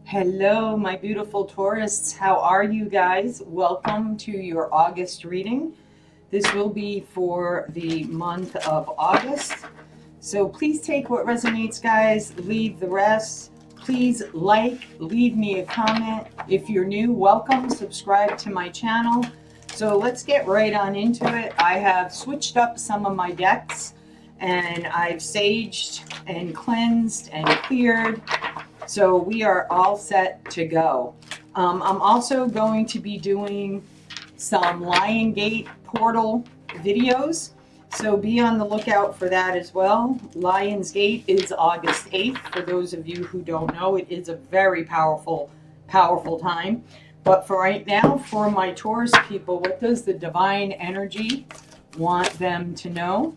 Hello, my beautiful Taurists. How are you guys? Welcome to your August reading. This will be for the month of August. So please take what resonates, guys. Leave the rest. Please leave me a comment. If you're new, welcome. Subscribe to my channel. So let's get right on into it. I have switched up some of my decks and I've saged and cleansed and cleared. So we are all set to go. I'm also going to be doing some Lion Gate portal videos. So be on the lookout for that as well. Lion's Gate is August 8th. For those of you who don't know, it is a very powerful time. But for right now, for my Taurus people, what does the divine energy want them to know?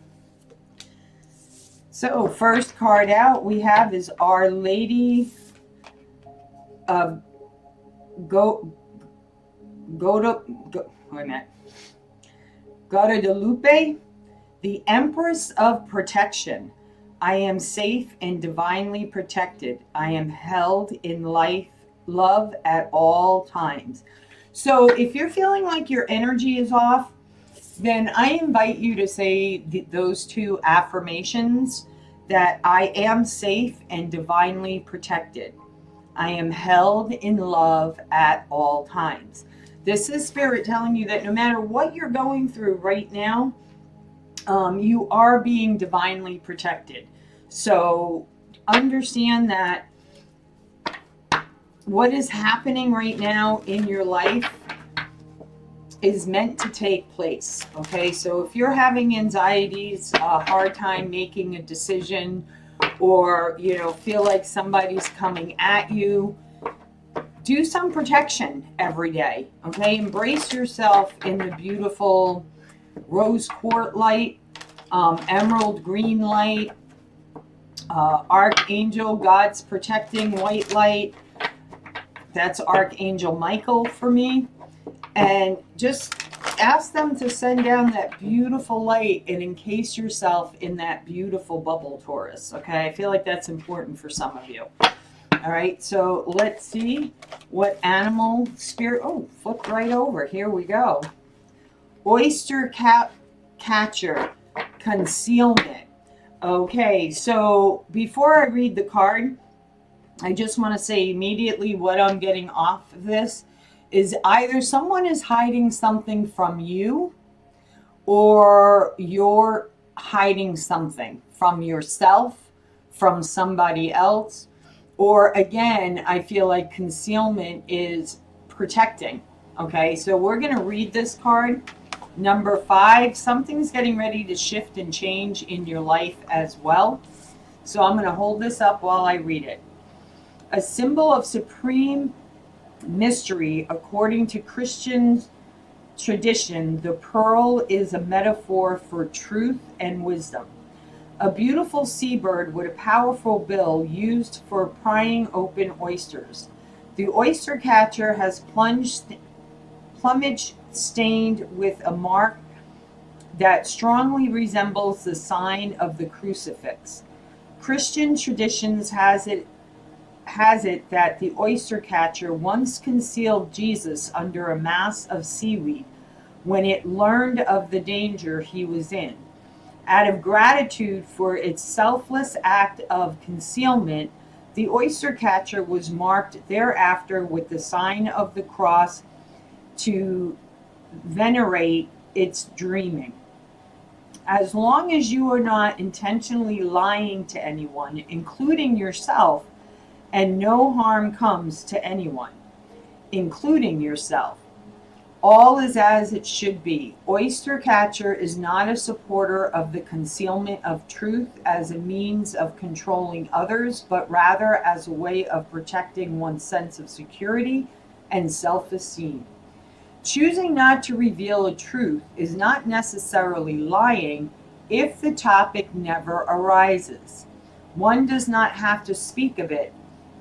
So first card out we have is Our Lady of Guadalupe, the Empress of Protection. I am safe and divinely protected. I am held in love at all times. So if you're feeling like your energy is off, then I invite you to say those two affirmations, that I am safe and divinely protected. I am held in love at all times. This is Spirit telling you that no matter what you're going through right now, you are being divinely protected. So understand that what is happening right now in your life is meant to take place. Okay, so if you're having anxieties, a hard time making a decision, or feel like somebody's coming at you, do some protection every day. Okay, embrace yourself in the beautiful rose quartz light, emerald green light, archangel, God's protecting white light. That's Archangel Michael for me. And just ask them to send down that beautiful light and encase yourself in that beautiful bubble, Taurus. Okay, I feel like that's important for some of you. All right, so let's see what animal spirit. Oh, flipped right over. Here we go. Oyster catcher, concealment. Okay, so before I read the card, I just want to say immediately what I'm getting off of this is either someone is hiding something from you, or you're hiding something from yourself, from somebody else, or again, I feel like concealment is protecting. Okay, so we're going to read this card. Number 5, something's getting ready to shift and change in your life as well. So I'm going to hold this up while I read it. A symbol of supreme mystery, according to Christian tradition, the pearl is a metaphor for truth and wisdom. A beautiful seabird with a powerful bill used for prying open oysters. The oyster catcher has plumage stained with a mark that strongly resembles the sign of the crucifix. Christian traditions has it that the oyster catcher once concealed Jesus under a mass of seaweed when it learned of the danger he was in. Out of gratitude for its selfless act of concealment, the oyster catcher was marked thereafter with the sign of the cross to venerate its dreaming. As long as you are not intentionally lying to anyone, including yourself, and no harm comes to anyone, including yourself, all is as it should be. Oyster catcher is not a supporter of the concealment of truth as a means of controlling others, but rather as a way of protecting one's sense of security and self-esteem. Choosing not to reveal a truth is not necessarily lying if the topic never arises. One does not have to speak of it.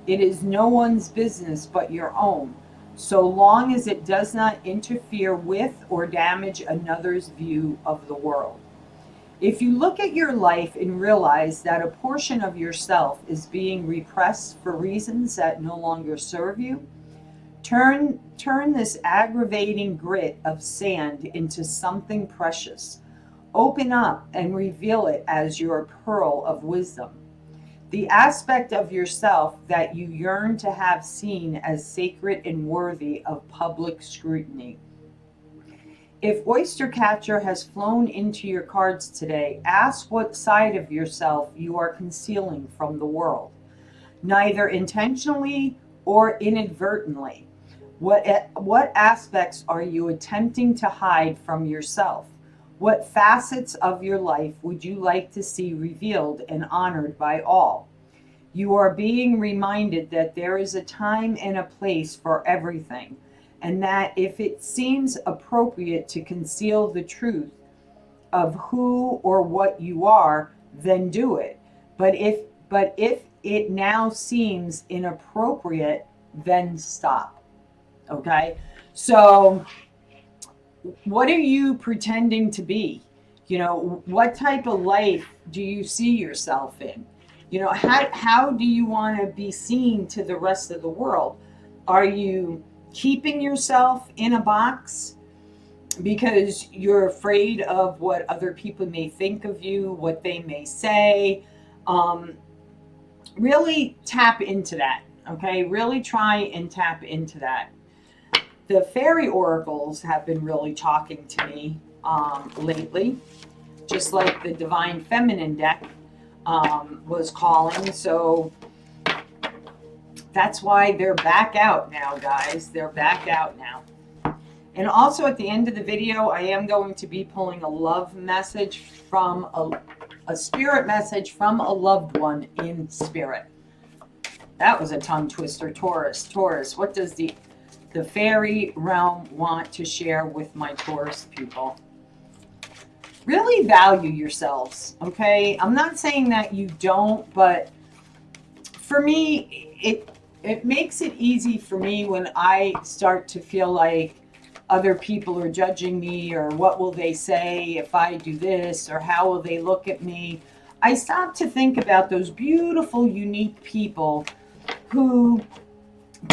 It is no one's business but your own, so long as it does not interfere with or damage another's view of the world. If you look at your life and realize that a portion of yourself is being repressed for reasons that no longer serve you, turn this aggravating grit of sand into something precious. Open up and reveal it as your pearl of wisdom. The aspect of yourself that you yearn to have seen as sacred and worthy of public scrutiny. If Oystercatcher has flown into your cards today, ask what side of yourself you are concealing from the world, neither intentionally or inadvertently. What aspects are you attempting to hide from yourself? What facets of your life would you like to see revealed and honored by all? You are being reminded that there is a time and a place for everything, and that if it seems appropriate to conceal the truth of who or what you are, then do it. But if it now seems inappropriate, then stop. Okay? So what are you pretending to be? You know, what type of life do you see yourself in? You know, how do you want to be seen to the rest of the world? Are you keeping yourself in a box because you're afraid of what other people may think of you, what they may say? Really tap into that, okay? Really try and tap into that. The fairy oracles have been really talking to me lately, just like the Divine Feminine deck was calling. So that's why they're back out now, guys. They're back out now. And also at the end of the video, I am going to be pulling a love message from a spirit message from a loved one in spirit. That was a tongue twister. Taurus, what does the fairy realm want to share with my Taurus people? Really value yourselves, okay? I'm not saying that you don't, but for me, it makes it easy for me when I start to feel like other people are judging me, or what will they say if I do this, or how will they look at me. I stop to think about those beautiful, unique people who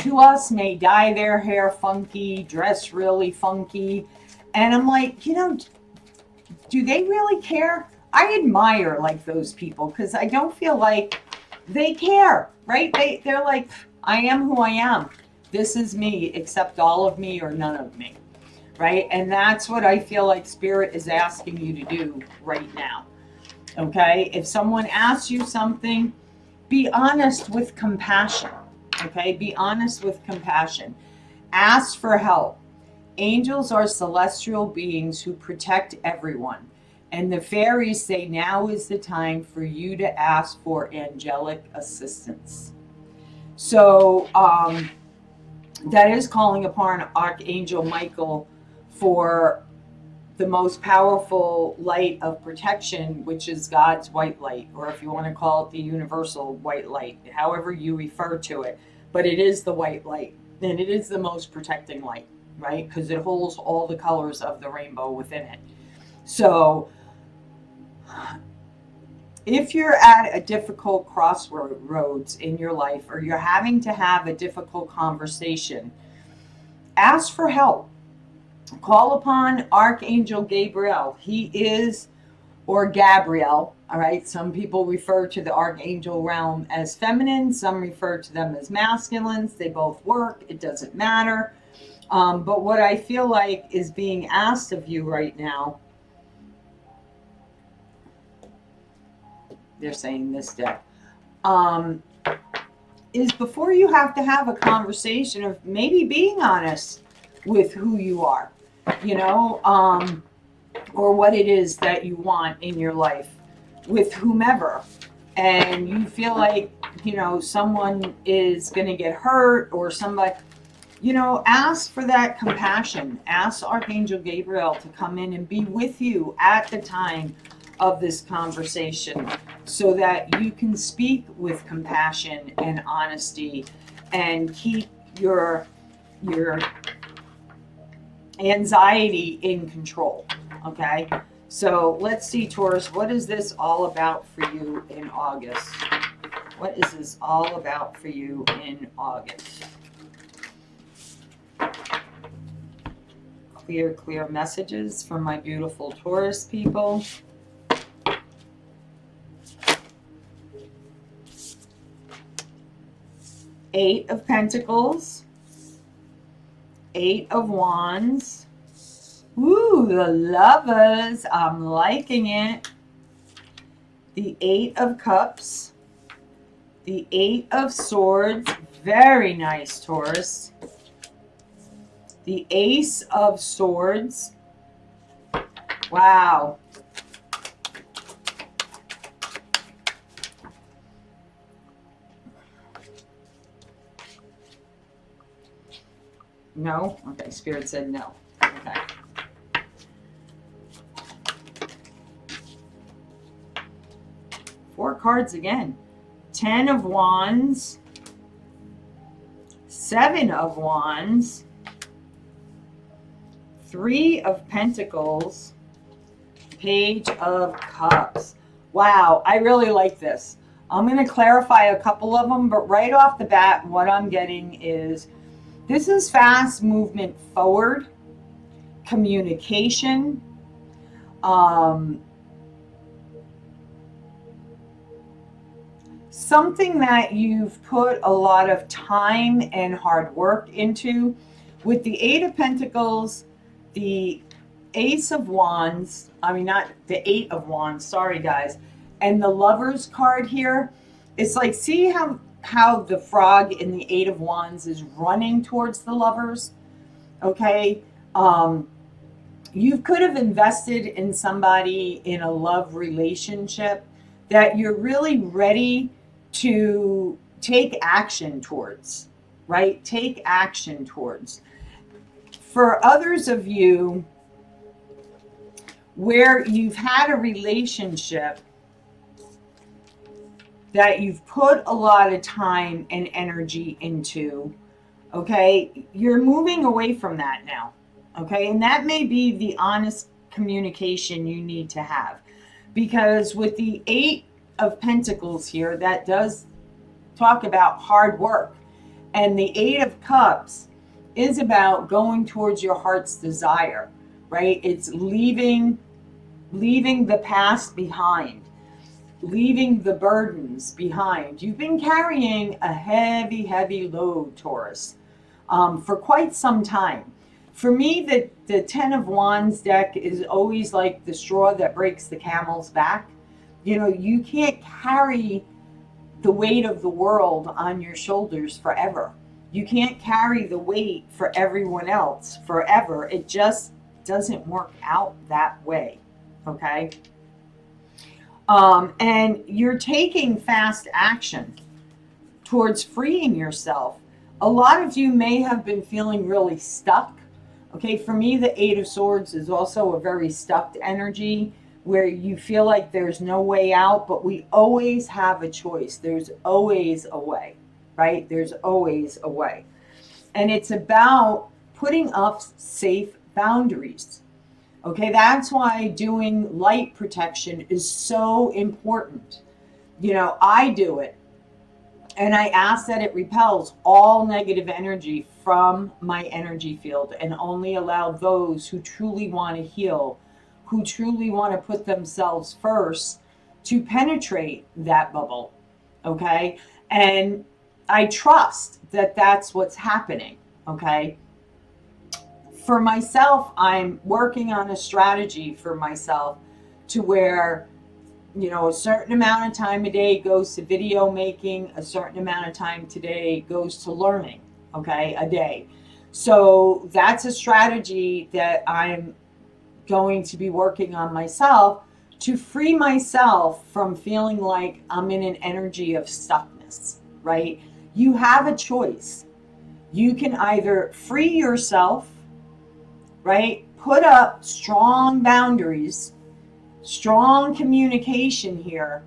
to us may dye their hair funky, dress really funky. And I'm like, you know, do they really care? I admire like those people because I don't feel like they care, right? They're like, I am who I am. This is me, accept all of me or none of me, right? And that's what I feel like Spirit is asking you to do right now, okay? If someone asks you something, be honest with compassion, okay? Be honest with compassion. Ask for help. Angels are celestial beings who protect everyone. And the fairies say now is the time for you to ask for angelic assistance. So that is calling upon Archangel Michael for the most powerful light of protection, which is God's white light, or if you want to call it the universal white light, however you refer to it. But it is the white light, and it is the most protecting light, right? Because it holds all the colors of the rainbow within it. So if you're at a difficult crossroads in your life, or you're having to have a difficult conversation, ask for help. Call upon Archangel Gabriel. He is, or Gabriel, all right? Some people refer to the Archangel realm as feminine. Some refer to them as masculines. They both work. It doesn't matter. But what I feel like is being asked of you right now, they're saying this deck, is before you have to have a conversation of maybe being honest with who you are, you know, or what it is that you want in your life with whomever. And you feel like, you know, someone is going to get hurt, or somebody, you know, ask for that compassion. Ask Archangel Gabriel to come in and be with you at the time of this conversation, so that you can speak with compassion and honesty and keep your anxiety in control, okay? So let's see, Taurus, what is this all about for you in August? What is this all about for you in August? Clear, clear messages from my beautiful Taurus people. Eight of Pentacles. Eight of Wands. Ooh, the Lovers. I'm liking it. The Eight of Cups. The Eight of Swords. Very nice, Taurus. The Ace of Swords. Wow. No? Okay, Spirit said no. Okay. Four cards again. 10 of Wands. 7 of Wands. 3 of Pentacles. Page of Cups. Wow, I really like this. I'm going to clarify a couple of them, but right off the bat, what I'm getting is this is fast movement forward, communication, something that you've put a lot of time and hard work into. With the Eight of Pentacles, the Ace of Wands, not the Eight of Wands, sorry guys, and the Lovers card here, it's like, see how the frog in the Eight of Wands is running towards the Lovers? Okay. You could have invested in somebody in a love relationship that you're really ready to take action towards, right? Take action towards. For others of you where you've had a relationship that you've put a lot of time and energy into, okay, you're moving away from that now, okay? And that may be the honest communication you need to have. Because with the Eight of Pentacles here, that does talk about hard work. And the Eight of Cups is about going towards your heart's desire, right? It's leaving the past behind. Leaving the burdens behind. You've been carrying a heavy, heavy load, Taurus, for quite some time. For me, the 10 of Wands deck is always like the straw that breaks the camel's back. You know, you can't carry the weight of the world on your shoulders forever. You can't carry the weight for everyone else forever. It just doesn't work out that way, okay? And you're taking fast action towards freeing yourself. A lot of you may have been feeling really stuck. Okay, for me, the Eight of Swords is also a very stuck energy where you feel like there's no way out, but we always have a choice. There's always a way, right? There's always a way. And it's about putting up safe boundaries. Okay, that's why doing light protection is so important. You know, I do it. And I ask that it repels all negative energy from my energy field and only allow those who truly want to heal, who truly want to put themselves first, to penetrate that bubble. Okay? And I trust that that's what's happening. Okay? For myself, I'm working on a strategy for myself to where, you know, a certain amount of time a day goes to video making, a certain amount of time today goes to learning, okay, a day. So that's a strategy that I'm going to be working on myself to free myself from feeling like I'm in an energy of stuckness, right? You have a choice. You can either free yourself, right? Put up strong boundaries, strong communication here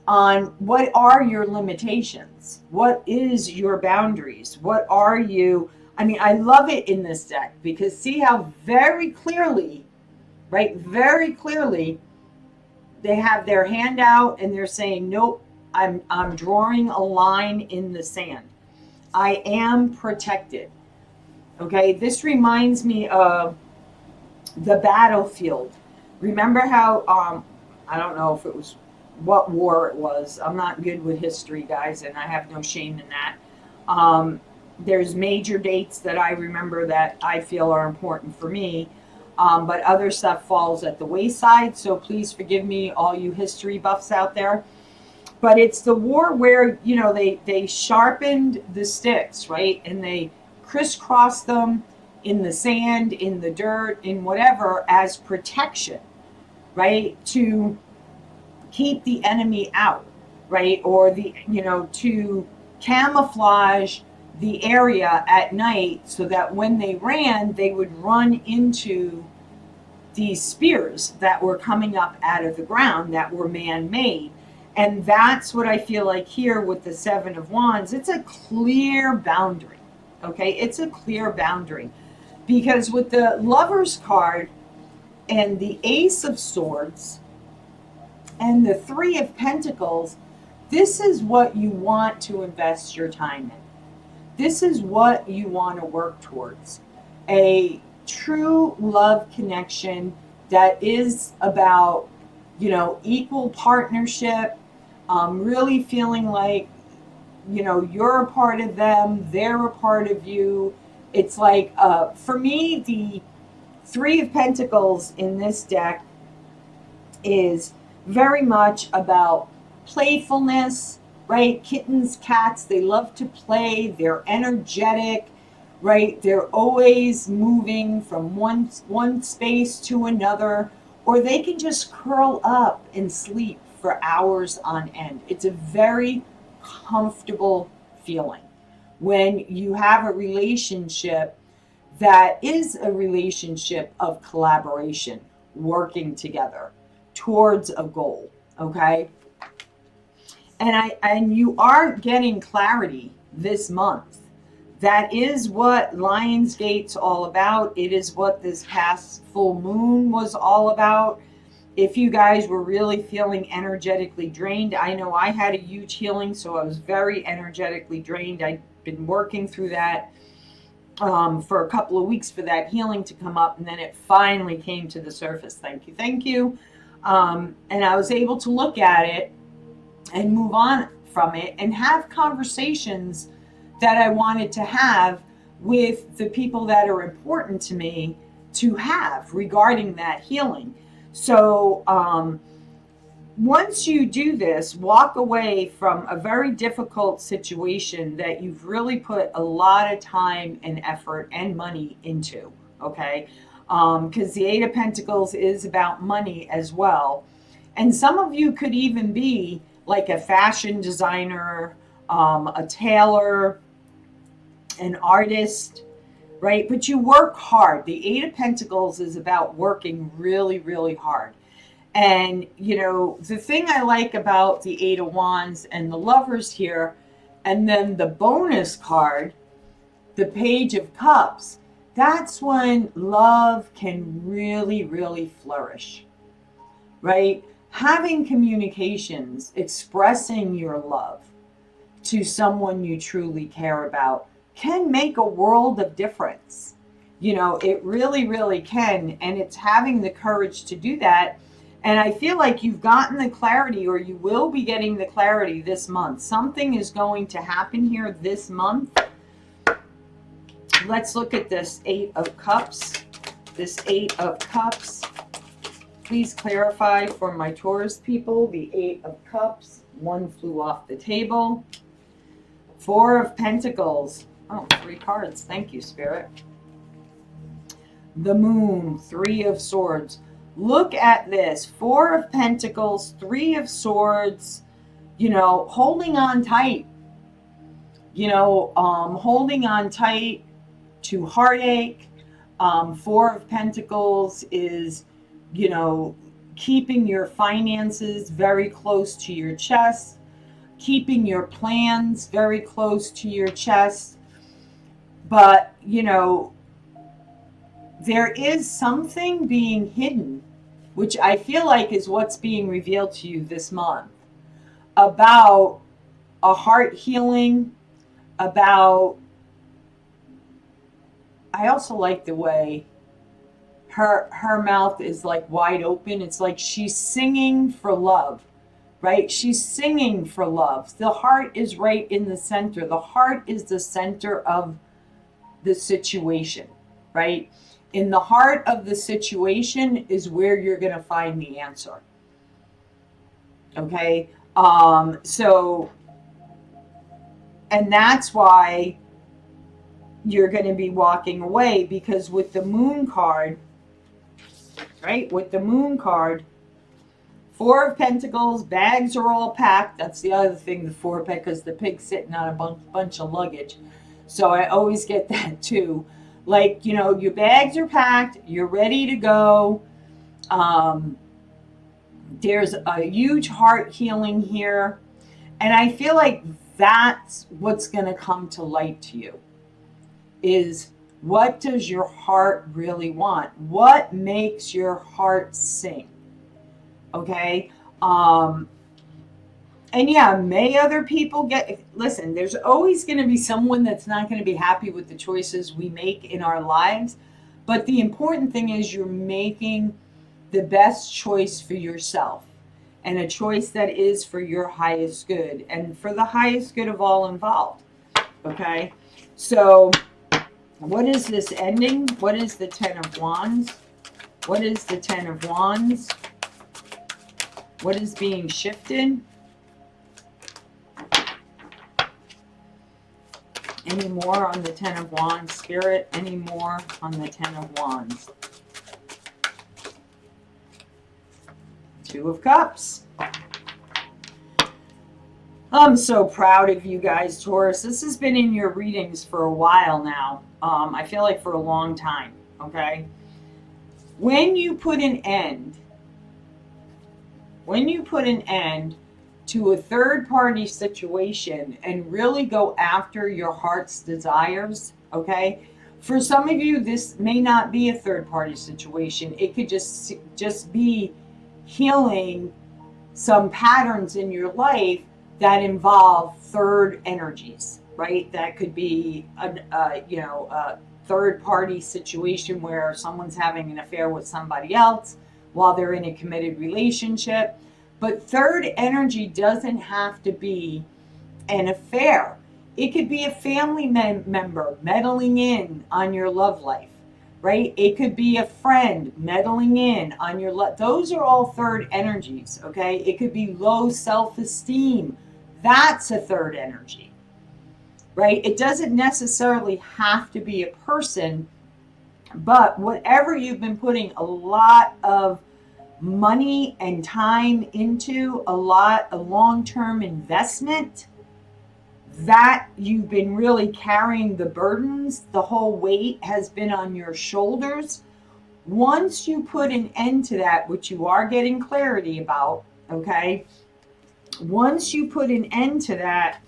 on what are your limitations? What is your boundaries? What are you? I mean, I love it in this deck because see how very clearly right? Very clearly, they have their hand out and they're saying, nope, I'm drawing a line in the sand. I am protected. Okay, this reminds me of the battlefield. Remember how I don't know if it was what war it was. I'm not good with history, guys, and I have no shame in that. There's major dates that I remember that I feel are important for me, but other stuff falls at the wayside. So please forgive me, all you history buffs out there. But it's the war where, you know, they sharpened the sticks, right? And they crisscrossed them in the sand, in the dirt, in whatever, as protection, right? To keep the enemy out, right? Or the, you know, to camouflage the area at night so that when they ran, they would run into these spears that were coming up out of the ground that were man-made. And that's what I feel like here with the Seven of Wands. It's a clear boundary. Okay, it's a clear boundary. Because with the Lover's card and the Ace of Swords and the Three of Pentacles, this is what you want to invest your time in. This is what you want to work towards. A true love connection that is about, you know, equal partnership, really feeling like, you know, you're a part of them, they're a part of you. It's like, for me, the Three of Pentacles in this deck is very much about playfulness, right? Kittens, cats, they love to play, they're energetic, right? They're always moving from one space to another, or they can just curl up and sleep for hours on end. It's a very comfortable feeling when you have a relationship that is a relationship of collaboration, working together towards a goal, okay? And you are getting clarity this month. That is what Lionsgate's all about. It is what this past full moon was all about. If you guys were really feeling energetically drained, I know I had a huge healing, so I was very energetically drained. I'd been working through that for a couple of weeks for that healing to come up, and then it finally came to the surface. Thank you, thank you. And I was able to look at it and move on from it and have conversations that I wanted to have with the people that are important to me to have regarding that healing. So once you do this, walk away from a very difficult situation that you've really put a lot of time and effort and money into, okay? Because the Eight of Pentacles is about money as well. And some of you could even be like a fashion designer, a tailor, an artist, right? But you work hard. The Eight of Pentacles is about working really, really hard. And, you know, the thing I like about the Eight of Wands and the Lovers here, and then the bonus card, the Page of Cups, that's when love can really, really flourish, right? Having communications, expressing your love to someone you truly care about can make a world of difference. You know, it really, really can. And it's having the courage to do that. And I feel like you've gotten the clarity, or you will be getting the clarity this month. Something is going to happen here this month. Let's look at this Eight of Cups. This Eight of Cups. Please clarify for my Taurus people, the Eight of Cups. One flew off the table. Four of Pentacles. Oh, 3 cards. Thank you, Spirit. The Moon. Three of Swords. Look at this. Four of Pentacles, Three of Swords, you know, holding on tight. You know, holding on tight to heartache. Four of Pentacles is, you know, keeping your finances very close to your chest, keeping your plans very close to your chest. But, you know, there is something being hidden which I feel like is what's being revealed to you this month, about a heart healing, about, I also like the way her mouth is like wide open. It's like she's singing for love, right? She's singing for love. The heart is right in the center. The heart is the center of the situation, right? In the heart of the situation is where you're going to find the answer. Okay? So, and that's why you're going to be walking away, because with the moon card, right? With the moon card, Four of Pentacles, bags are all packed. That's the other thing, the four, because the pig's sitting on a bunch of luggage. So I always get that too. Like, you know, your bags are packed, you're ready to go. There's a huge heart healing here. And I feel like that's what's going to come to light to you, is what does your heart really want? What makes your heart sing? Okay? And yeah, may other people listen, there's always going to be someone that's not going to be happy with the choices we make in our lives. But the important thing is you're making the best choice for yourself, and a choice that is for your highest good and for the highest good of all involved. Okay? So what is this ending? What is the Ten of Wands? What is the Ten of Wands? What is being shifted? Any more on the Ten of Wands, Spirit? Any more on the Ten of Wands? Two of Cups. I'm so proud of you guys, Taurus. This has been in your readings for a while now. I feel like for a long time, okay? When you put an end to a third-party situation and really go after your heart's desires, okay? For some of you, this may not be a third-party situation. It could just be healing some patterns in your life that involve third energies, right? That could be a third-party situation where someone's having an affair with somebody else while they're in a committed relationship. But third energy doesn't have to be an affair. It could be a family member meddling in on your love life, right? It could be a friend meddling in on your love. Those are all third energies, okay? It could be low self-esteem. That's a third energy, right? It doesn't necessarily have to be a person, but whatever you've been putting a lot of money and time into, a long-term investment, that you've been really carrying the burdens, the whole weight has been on your shoulders. Once you put an end to that, which you are getting clarity about, okay? Once you put an end to that,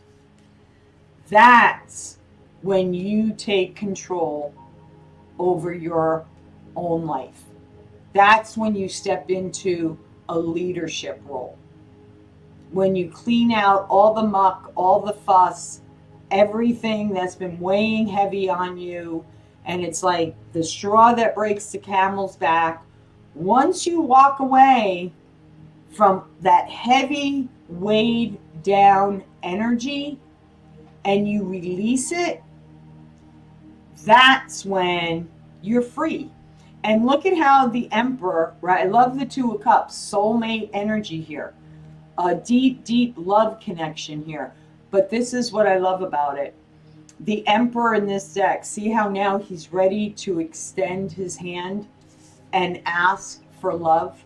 that's when you take control over your own life. That's when you step into a leadership role. When you clean out all the muck, all the fuss, everything that's been weighing heavy on you, and it's like the straw that breaks the camel's back. Once you walk away from that heavy, weighed down energy and you release it, that's when you're free. And look at how the Emperor, right? I love the Two of Cups, soulmate energy here. A deep, deep love connection here. But this is what I love about it. The Emperor in this deck, see how now he's ready to extend his hand and ask for love?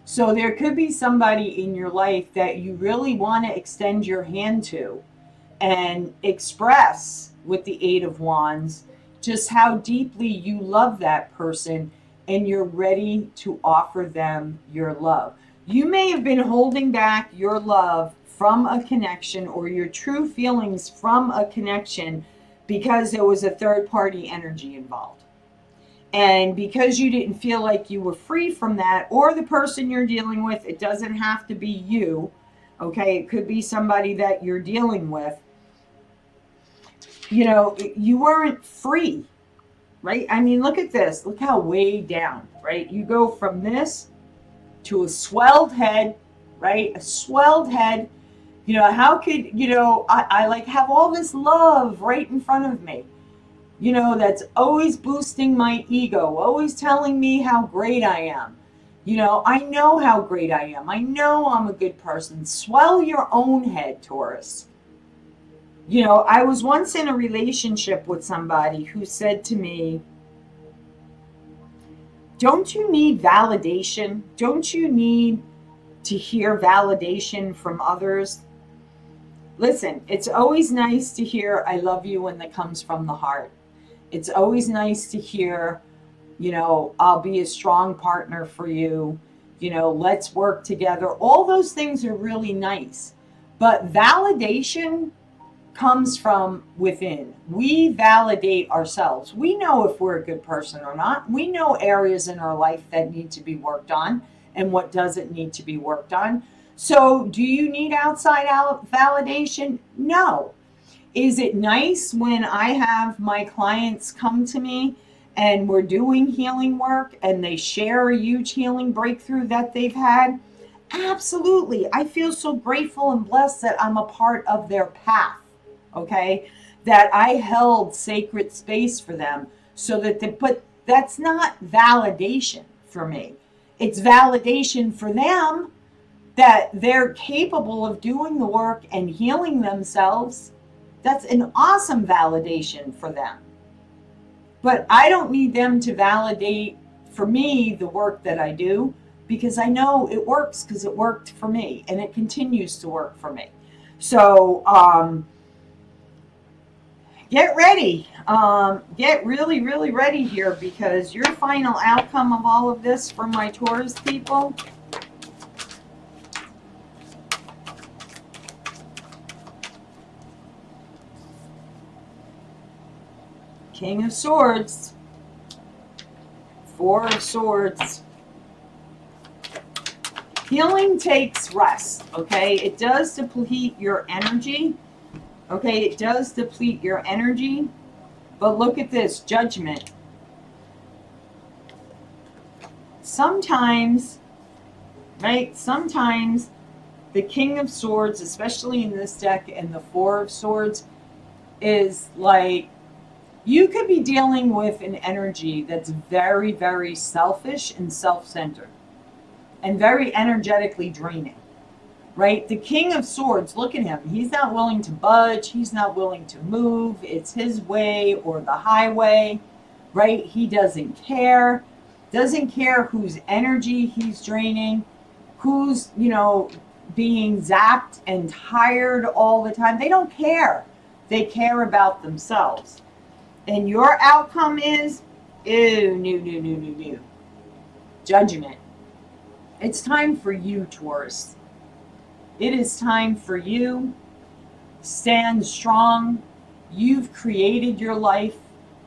So there could be somebody in your life that you really want to extend your hand to and express with the Eight of Wands just how deeply you love that person, and you're ready to offer them your love. You may have been holding back your love from a connection, or your true feelings from a connection, because there was a third party energy involved. And because you didn't feel like you were free from that, or the person you're dealing with, it doesn't have to be you, okay? It could be somebody that you're dealing with. You know, you weren't free, right? I mean, look at this. Look how way down, right? You go from this to a swelled head, right? A swelled head. You know, how could, you know, I like have all this love right in front of me, you know, that's always boosting my ego, always telling me how great I am. You know how great I am. I know I'm a good person. Swell your own head, Taurus. You know, I was once in a relationship with somebody who said to me, don't you need validation? Don't you need to hear validation from others? Listen, it's always nice to hear I love you when that comes from the heart. It's always nice to hear, you know, I'll be a strong partner for you. You know, let's work together. All those things are really nice. But validation comes from within. We validate ourselves. We know if we're a good person or not. We know areas in our life that need to be worked on and what doesn't need to be worked on. So, do you need outside validation? No. Is it nice when I have my clients come to me and we're doing healing work and they share a huge healing breakthrough that they've had? Absolutely. I feel so grateful and blessed that I'm a part of their path, okay? That I held sacred space for them so that but that's not validation for me. It's validation for them that they're capable of doing the work and healing themselves. That's an awesome validation for them. But I don't need them to validate for me the work that I do, because I know it works because it worked for me and it continues to work for me. So get ready. Get really, really ready here, because your final outcome of all of this for my Taurus people, King of Swords, Four of Swords. Healing takes rest, okay? It does deplete your energy, okay? It does deplete your energy. But look at this, Judgment. Sometimes, right? Sometimes the King of Swords, especially in this deck, and the Four of Swords, is like, you could be dealing with an energy that's very, very selfish and self-centered and very energetically draining, right? The King of Swords, look at him. He's not willing to budge. He's not willing to move. It's his way or the highway, right? He doesn't care. Doesn't care whose energy he's draining, who's, you know, being zapped and tired all the time. They don't care. They care about themselves. And your outcome is, ew, no. Judgment. It's time for you, Taurus. It is time for you. Stand strong. You've created your life.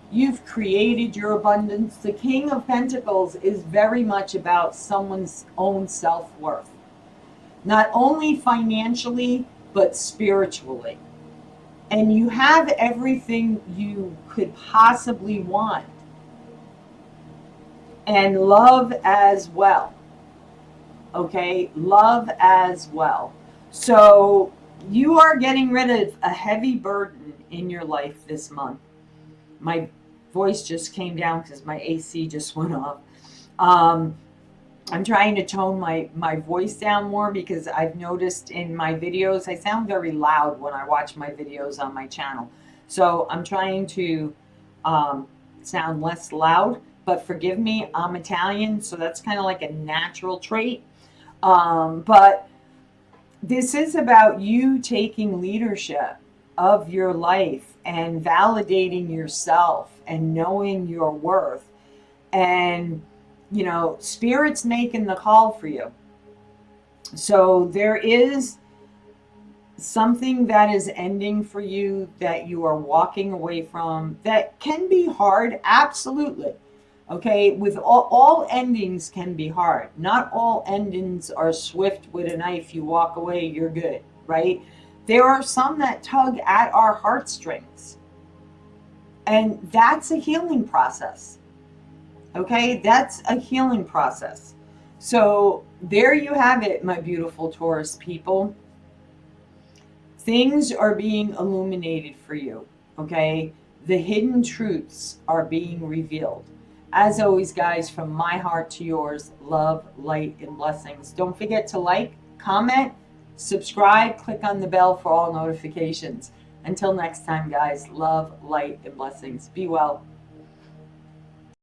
You've created your abundance. The King of Pentacles is very much about someone's own self-worth. Not only financially, but spiritually. And you have everything you could possibly want. And love as well. Okay? Love as well. So you are getting rid of a heavy burden in your life this month. My voice just came down because my AC just went off. I'm trying to tone my voice down more, because I've noticed in my videos, I sound very loud when I watch my videos on my channel. So I'm trying to sound less loud, but forgive me, I'm Italian, so that's kind of like a natural trait. But this is about you taking leadership of your life and validating yourself and knowing your worth. And, you know, Spirit's making the call for you. So there is something that is ending for you that you are walking away from that can be hard, absolutely. Okay, with all endings can be hard. Not all endings are swift with a knife. You walk away, you're good, right? There are some that tug at our heartstrings, and that's a healing process. Okay, that's a healing process. So there you have it, my beautiful Taurus people. Things are being illuminated for you. Okay, the hidden truths are being revealed. As always, guys, from my heart to yours, love, light, and blessings. Don't forget to like, comment, subscribe, click on the bell for all notifications. Until next time, guys, love, light, and blessings. Be well.